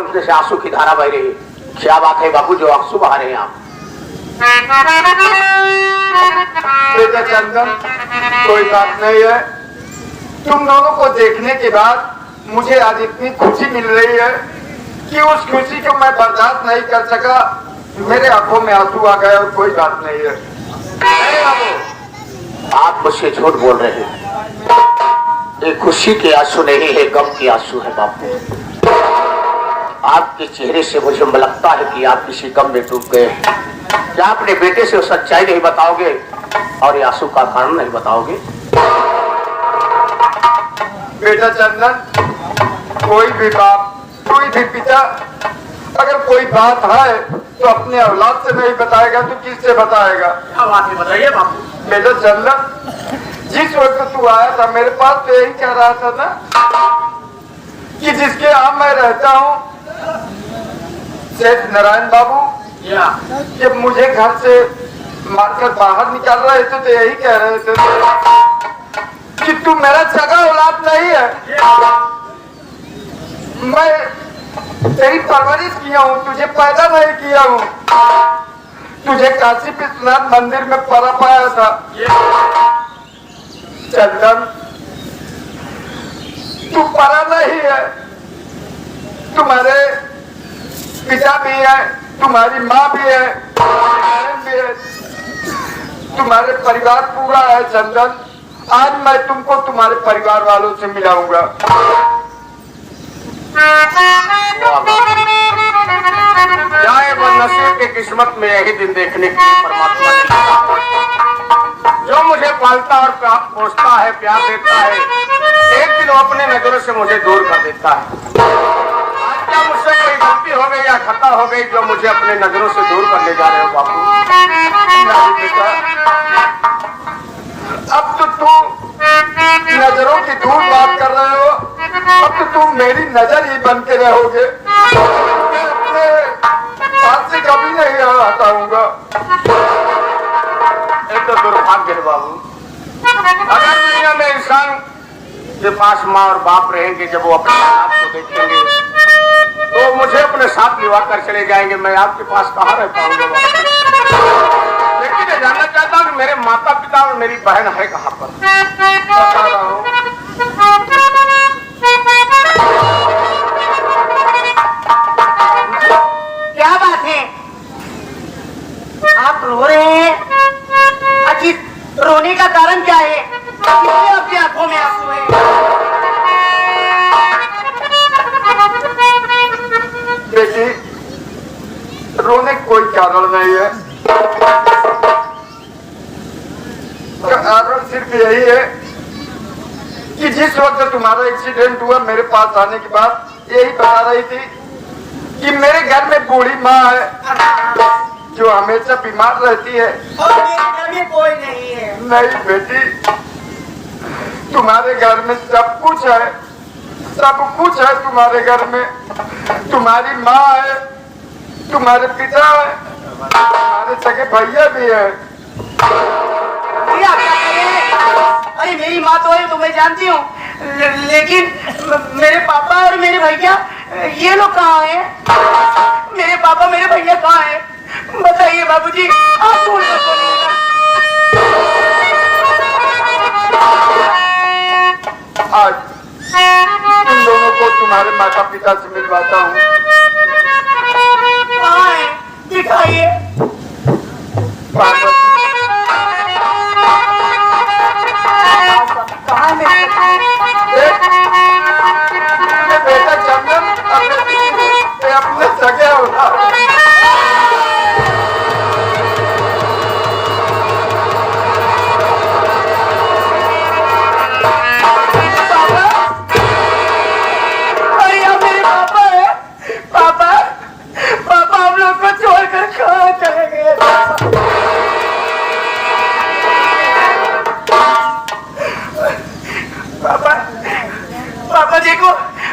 आंखों से आंसू की धारा बह रही है। क्या बात है बाबू जो आंसू बहा रहे हैं आप? बेटा चंदन, कोई बात नहीं है। तुम दोनों को देखने के बाद मुझे आज इतनी खुशी मिल रही है कि उस खुशी को मैं बर्दाश्त नहीं कर सका। मेरे आंखों में आंसू आ गए और कोई बात नहीं है। आप मुझसे झूठ बोल रहे हैं। ये खुशी के आंसू नहीं है, गम के आंसू है बापू। आपके चेहरे से मुझे लगता है कि आप किसी गम में डूब गए। क्या अपने बेटे से सच्चाई नहीं बताओगे और ये आंसू का कारण नहीं बताओगे? बेटा चंदन, कोई भी बाप, कोई भी पिता अगर कोई बात है तो अपने औलाद से नहीं बताएगा तो किससे बताएगा? क्या बात है बताइए बापू। बेटा चंदन, जिस वक्त तू आया था मेरे पास तो यही कह रहा था ना कि जिसके यहाँ मैं रहता हूँ सेठ नारायण बाबू जब मुझे घर से मारकर बाहर निकाल रहे थे तो यही कह रहे थे कि तू मेरा सगा औलाद नहीं है। मैं तेरी परवरिश किया हूँ, तुझे पैदा नहीं किया हूँ। तुझे काशी विश्वनाथ मंदिर में पला पाया था। चंदन, तू परा नहीं है। तुम्हारे पिता भी है, तुम्हारी माँ भी है, बहन भी है, तुम्हारे परिवार पूरा है। चंदन, आज मैं तुमको तुम्हारे परिवार वालों से मिलाऊंगा। जाए वो नसीब की किस्मत में यही दिन देखने के लिए परमात्मा ने जो मुझे पालता और पोसता है, प्यार देता है, एक दिन वो अपने नजरों से मुझे दूर कर देता है। आज क्या मुझसे कोई गलती हो गई या खता हो गई जो मुझे अपने नजरों से दूर करने जा रहे हो बापू? अब तो तुम नजरों की दूर बात कर रहे हो। अब तो तुम मेरी नजर ही बन के रहोगे। मैं अपने पास से कभी नहीं हटाऊंगा। एक तो दुर्भाग्य है बाबू। अगर दुनिया में इंसान के पास माँ और बाप रहेंगे, जब वो अपने औलाद को देखेंगे तो मुझे अपने साथ लिवा कर चले जाएंगे। मैं आपके पास कहाँ रह पाऊंगा बाबू? लेकिन मैं जानना चाहता हूँ कि मेरे माता पिता और मेरी बहन है कहाँ पर? बता रहा हूँ। क्या बात है, आप रो रहे हैं? अच्छी रोने का कारण क्या है? क्यों आपकी आंखों में आंसू है? बेटी, रोने का कोई कारण नहीं है। कारण सिर्फ यही है कि जिस वक्त तुम्हारा एक्सीडेंट हुआ मेरे पास आने के बाद यही बता रही थी कि मेरे घर में बूढ़ी माँ है जो हमेशा बीमार रहती है और मेरे घर में कोई नहीं है। नहीं बेटी, तुम्हारे घर में सब कुछ है, सब कुछ है तुम्हारे घर में। तुम्हारी माँ है, तुम्हारे पिता है, तुम्हारे सगे भैया भी है। अरे मेरी माँ तो है तो मैं जानती हूँ, लेकिन मेरे पापा और मेरे भैया ये लोग कहाँ हैं? मेरे पापा मेरे भैया कहाँ हैं? बताइए बाबूजी, आप भूल मत बोलिएगा। आज तुम दोनों को तुम्हारे माता पिता से मिलवाता हूँ। कहाँ है? दिखाइए। कहाँ है बेटा चंदन, अपने सगे औलाद।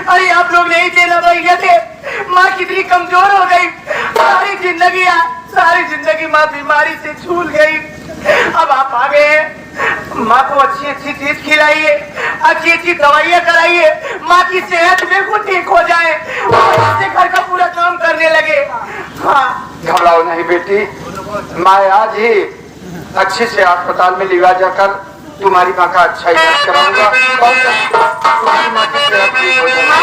अरे आप लोग नहीं थे ना भैया थे, माँ कितनी कमजोर हो गई। सारी जिंदगी माँ बीमारी से झूल गई। अब आप आ गए हैं, माँ को अच्छी अच्छी चीज खिलाइए, अच्छी अच्छी दवाइयाँ कराइए, माँ की सेहत बिल्कुल ठीक हो जाए और इससे घर का घबराओ नहीं बेटी, मैं आज ही अच्छे से अस्पताल में लिवा जाकर तुम्हारी माँ का अच्छा इलाज कराऊंगा और तुम्हारी माँ की सेहत ठीक हो जाएगी।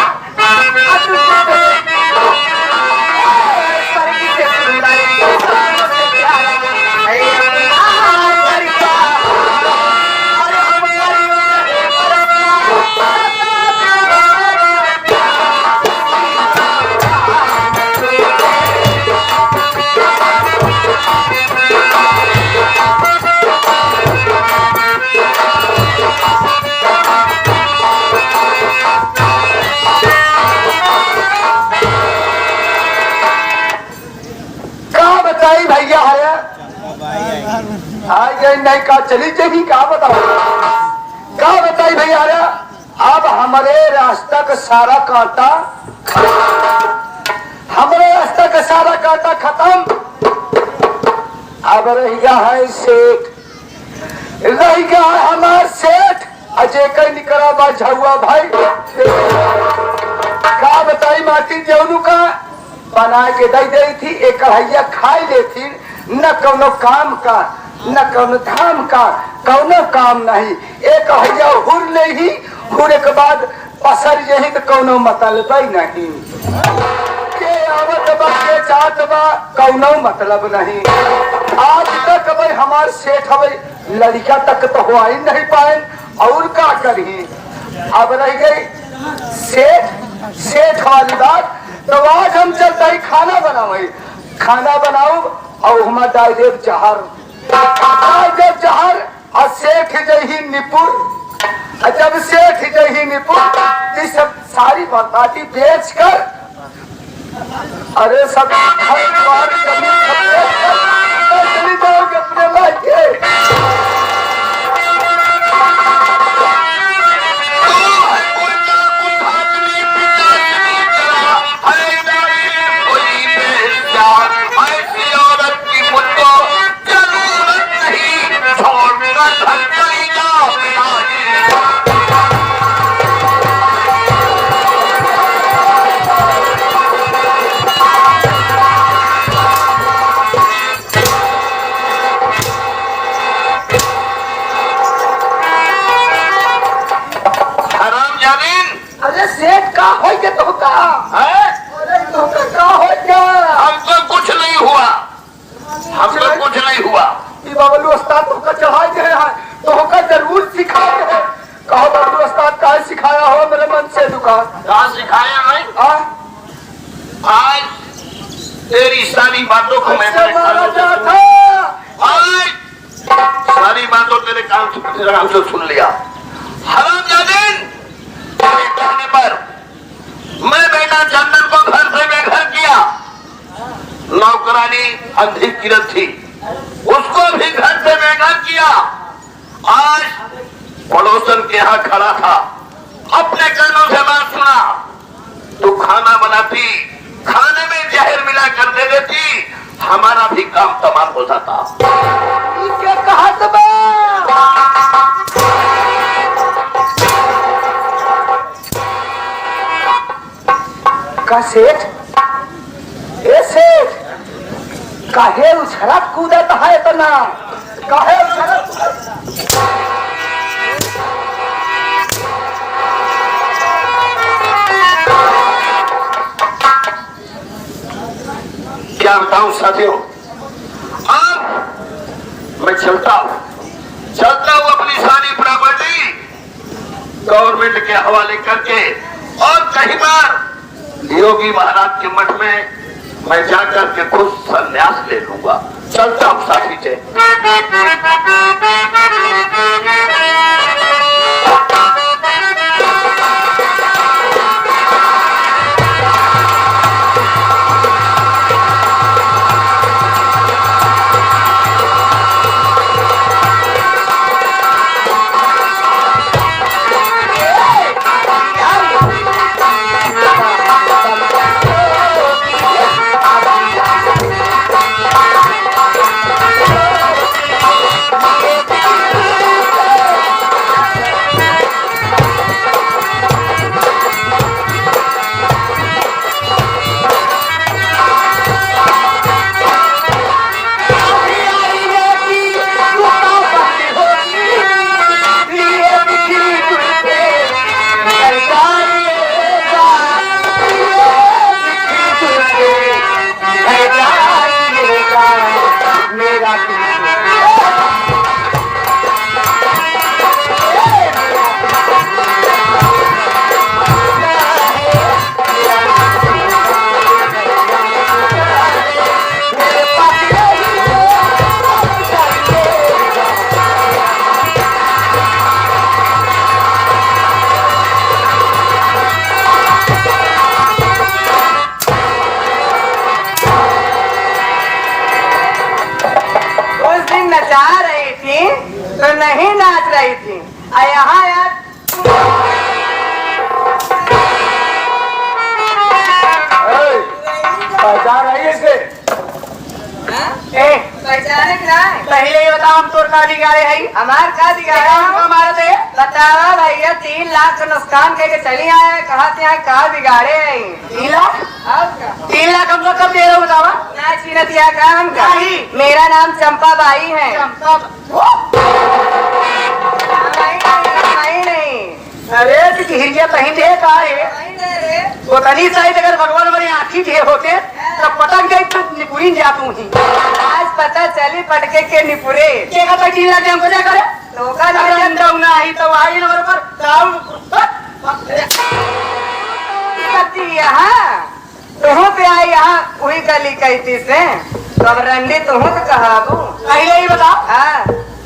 भैया है गई नहीं का चली जाएगी का बताओ का बताई भैया अब हमारे रास्ता का सारा कांटा हमारे रास्ता का सारा कांटा खत्म। अब रह गया है सेठ, रह गया है हमारा सेठ अजय कहीं निकला बा झुआ भाई का बताई माटी जौनू का बना के दे दी थी एक कढ़ैया खाई लेती न कौनो काम का न कौनो धाम का कौनो काम नहीं एक कढ़ैया हुर ले ही हुरे के बाद पसर यही तो कौनो मतलब नहीं के आवत बा के चाहत बा कौनो मतलब नहीं। आज तक भाई हमारे सेठ भाई लड़का तक तो हुआ ही नहीं पाए और क्या करी। अब रह गई सेठ वाली बात तो आज हम चलते ही खाना बनाओ और हम डाल देव जहर और सेठ जही निपुण जब सेठ जही निपुण इस सब सारी बर्बादी बेच कर अरे सब घर द्वार जमीन सब बेच कर चली जाओगे अपने मायके। बबलू उस्ताद तो चढ़ाए गए हैं तो होकर जरूर सिखा गए कहो बबलू उस्ताद का सिखाया हो मेरे मन से दुकान कहाँ सिखाया नहीं आज तेरी सारी बातों को मैं सारी बातों तेरे कान से सुन लिया। हरामजादे तेरे कहने पर मैं बेटा चंदन को घर से बेघर किया। नौकरानी अंधी किरण थी उसको भी घर से बेघर किया। आज पड़ोसन के यहाँ खड़ा था अपने कानों से बात सुना तू खाना बनाती खाने में जहर मिला कर दे देती हमारा भी काम तमाम हो जाता। क्या कहा का सेठ ए सेठ काहे उछरत कूदत है इतना काहे क्या बताऊं साथियों। अब मैं चलता हूं अपनी सारी प्रॉपर्टी गवर्नमेंट के हवाले करके और कहीं बार योगी महाराज के मठ में मैं जाकर के खुद संन्यास ले लूंगा। चलता हूं साथी से। बजा रही थी तो नहीं नाच रही थी। यहाँ यार बजा रही है इसे। पहचाने क्या है? पहले ही बताओ हम तोर का बिगाड़े है। हमार का बिगाड़े हमारा तो बतावा भैया 3 लाख का नुकसान कह के चली आए। कहा का बिगाड़े है 3 लाख? 3 लाख हम लोग कब दे रहे हो बतावा? ना छीनतिया का हम का ही। मेरा नाम चंपा बाई है। चंपा नहीं। अरे हिरिया कहीं दे का है वो तनी साइड अगर भगवान हमारी आँखी थे होते तो पटक गई तो निपुरी जा तू ही। आज पता चली पटके के निपुरे के का 3 लाख हमको क्या करे तो का ना ही तो आई नंबर पर दाऊ यहाँ तुम पे आई यहाँ वही गली कहती से तो अब रंडी तुम तो कहा तू पहले ही बताओ। हाँ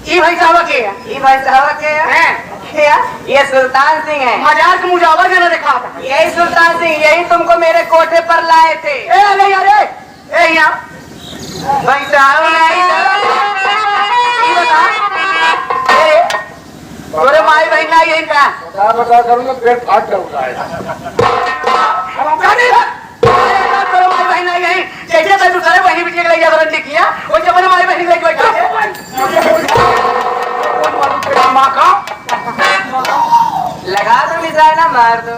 ये भाई साहब के ये भाई साहब के हैं ये सुल्तान सिंह है। मजाक मुजावर मैंने देखा था। यही सुल्तान सिंह यही तुमको मेरे कोठे पर लाए थे। ए नहीं अरे ए यहाँ भाई साहब बता तोरे माई बहन ना यही का बता करूंगा पेट फाट जाऊंगा। तोरे माई बहन ना यही जैसे मैं दूसरे बहनी बिटिया के लिए वारंटी किया वो जब मैंने माई बहन लेके बैठा माँ का लगा दो निशाना मार दो।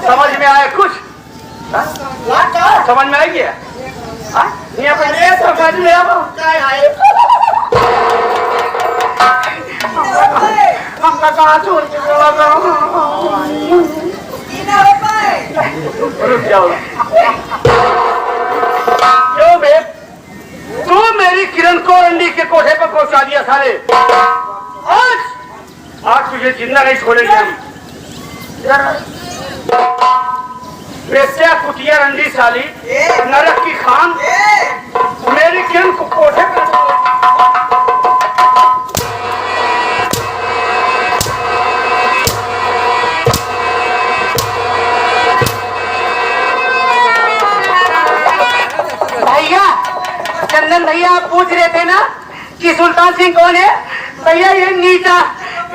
समझ में आया कुछ? समझ में आई गया? समझ में हमका कहाँ छोड़ के रुक जाओ। क्यों बे तू मेरी किरण को रंडी के कोठे पर पहुंचा दिया साले। आज तुझे जिंदा नहीं छोड़ेंगे हम। बेस्या कुटिया रंडी साली नरक की खान मेरी किरण को कोठे पर भैया चंदन भैया आप पूछ रहे थे ना कि सुल्तान सिंह कौन है? भैया ये नीचा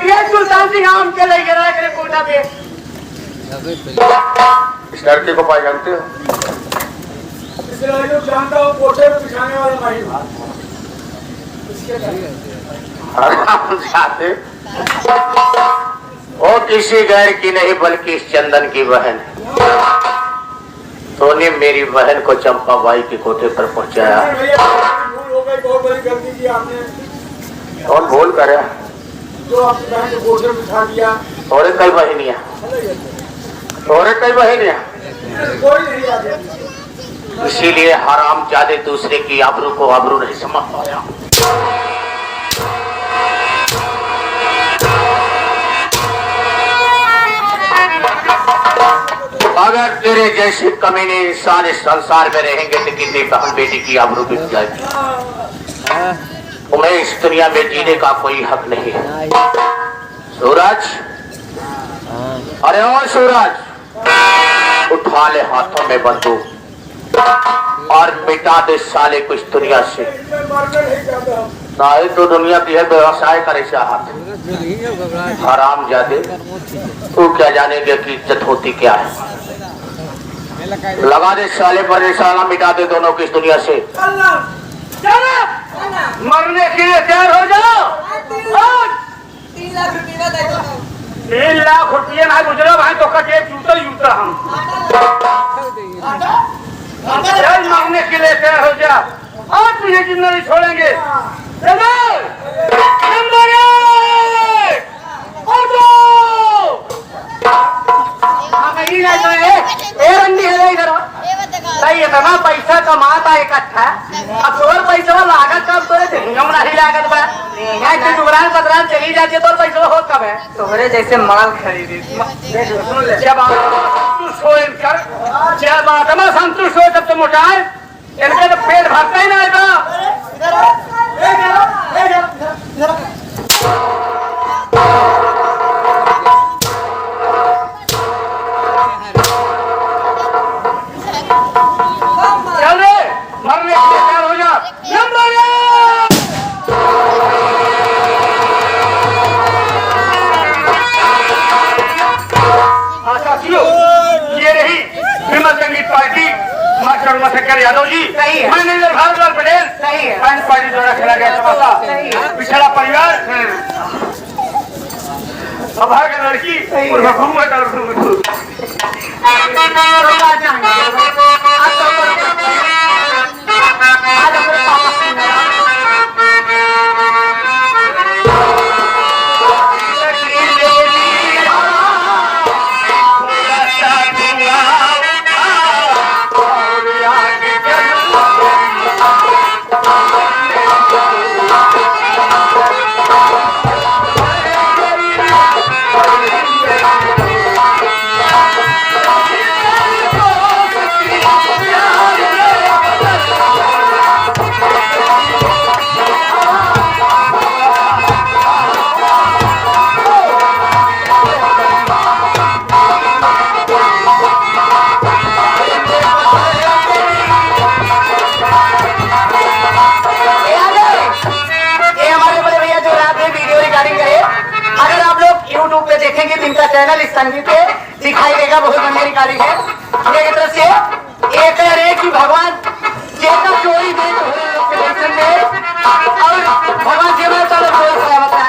ये सुल्तान सिंह आम के ले गिरा करे कोठा पे। इस लड़के को पाए जानते हो? जानता हूँ कोठे में बिछाने वाला भाई जाते वो किसी गैर की नहीं बल्कि इस चंदन की बहन है। तूने मेरी बहन को चंपा बाई के कोठे पर पहुंचाया। भूल हो गई, बहुत बड़ी गलती की आपने। कौन भूल करे? जो आपकी बहन को कोठे में बिठा दिया। और कई बहनियां और कई बहनियां कोई नहीं आ गया। इसीलिए हराम जादे दूसरे की आबरू को आबरू नहीं समझ पाया। अगर तेरे जैसे कमीने इंसान इस संसार में रहेंगे तो कितनी बहन बेटी की आबरू बिक जाएगी। तुम्हें इस दुनिया में जीने का कोई हक नहीं है। सूरज, अरे ओ सूरज, उठा ले हाथों में बंदूक और मिटा दे साले को इस दुनिया से। साले तो दुनिया की है व्यवसाय करे चाहत हराम जादे, तू क्या जानेंगे कि इज्जत होती क्या है। लगा दे साले पर निशाना, मिटा दे दोनों की इस दुनिया से। मरने के लिए तैयार हो जाओ। 3 लाख रुपये ना गुजरा भाई तो कटे जूता जूता हम चल मांगने के लिए तैयार हो जा। आज तुझे जिंदा नहीं छोड़ेंगे। सही है ना, पैसा कमाता इकट्ठा, अब तोर पैसा लागत कब तोरे नहीं लागत बा। यहाँ के दुकान पदरान चली जाती है तोर पैसा हो कब है तोरे जैसे माल खरीदी। जब संतुष्ट हो इनकर, जब आत्मा संतुष्ट हो तब तो मोटाए, इनका तो पेट भरता ही नहीं था। चल रे, मरने के लिए तैयार हो जा। नंबर ये रही Vimal Sangeet party, master Mashakkar Yadav ji, manager Bharatlal Patel, friends party द्वारा खेला गया तमाशा पिछड़ा परिवार, अभागा लड़की और घूमर देखेंगे तो इनका चैनल इस संगीत पे दिखाई देगा। बहुत बढ़िया रिकॉर्डिंग है। एक तरफ से एक ही भगवान जेका चोरी दे दर्शन दे और भगवान जी में चलो कोई सलामत है।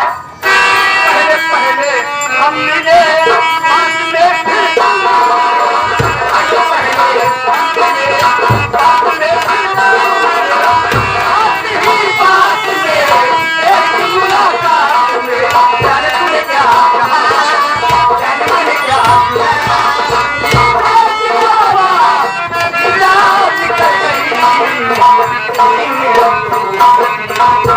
पहले हम मिले Thank you.